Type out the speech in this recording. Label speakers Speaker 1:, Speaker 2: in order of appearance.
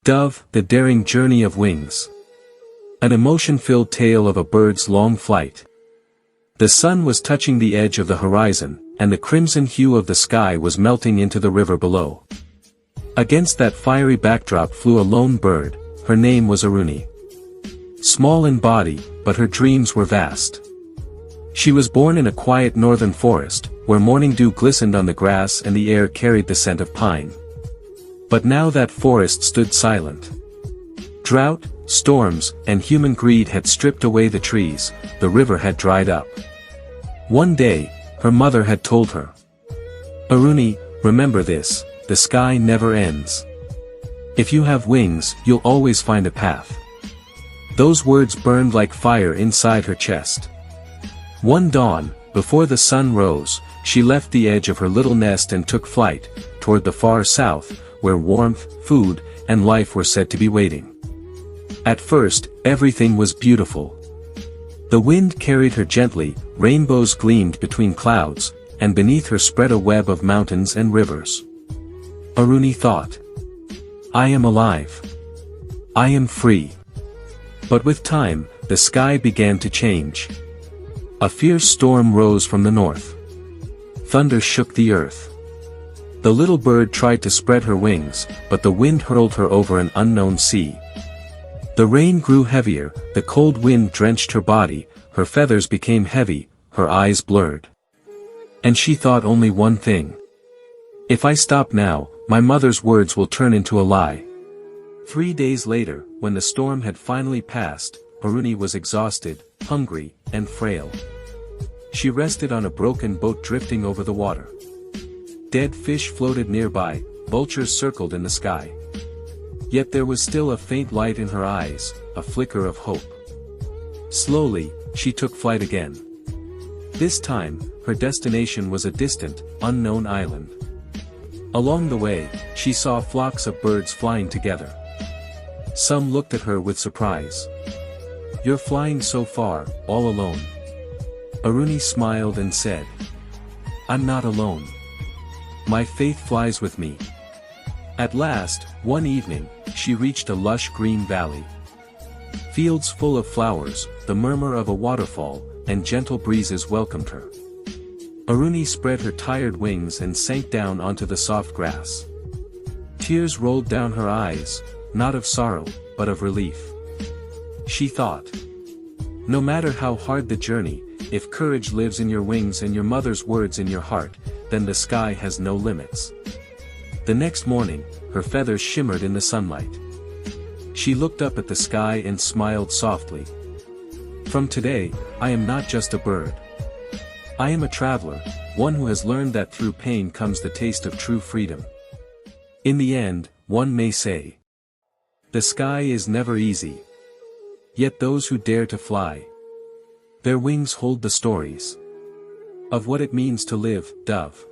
Speaker 1: Dove, The Daring Journey of Wings. An emotion-filled tale of a bird's long flight. The sun was touching the edge of the horizon, and the crimson hue of the sky was melting into the river below. Against that fiery backdrop flew a lone bird. Her name was Aruni. Small in body, but her dreams were vast. She was born in a quiet northern forest, where morning dew glistened on the grass and the air carried the scent of pine. But now that forest stood silent. Drought, storms, and human greed had stripped away the trees, the river had dried up. One day, her mother had told her, "Aruni, remember this, the sky never ends. If you have wings, you'll always find a path." Those words burned like fire inside her chest. One dawn, before the sun rose, she left the edge of her little nest and took flight, toward the far south, where warmth, food, and life were said to be waiting. At first, everything was beautiful. The wind carried her gently, rainbows gleamed between clouds, and beneath her spread a web of mountains and rivers. Aruni thought, "I am alive. I am free." But with time, the sky began to change. A fierce storm rose from the north. Thunder shook the earth. The little bird tried to spread her wings, but the wind hurled her over an unknown sea. The rain grew heavier, the cold wind drenched her body, her feathers became heavy, her eyes blurred. And she thought only one thing. "If I stop now, my mother's words will turn into a lie." 3 days later, when the storm had finally passed, Aruni was exhausted, hungry, and frail. She rested on a broken boat drifting over the water. Dead fish floated nearby, vultures circled in the sky. Yet there was still a faint light in her eyes, a flicker of hope. Slowly, she took flight again. This time, her destination was a distant, unknown island. Along the way, she saw flocks of birds flying together. Some looked at her with surprise. "You're flying so far, all alone." Aruni smiled and said, "I'm not alone. My faith flies with me." At last, one evening, she reached a lush green valley. Fields full of flowers, the murmur of a waterfall, and gentle breezes welcomed her. Aruni spread her tired wings and sank down onto the soft grass. Tears rolled down her eyes, not of sorrow, but of relief. She thought, "No matter how hard the journey, if courage lives in your wings and your mother's words in your heart, then the sky has no limits." The next morning, her feathers shimmered in the sunlight. She looked up at the sky and smiled softly. "From today, I am not just a bird. I am a traveler, one who has learned that through pain comes the taste of true freedom." In the end, one may say, the sky is never easy. Yet those who dare to fly, their wings hold the stories of what it means to live, Dove.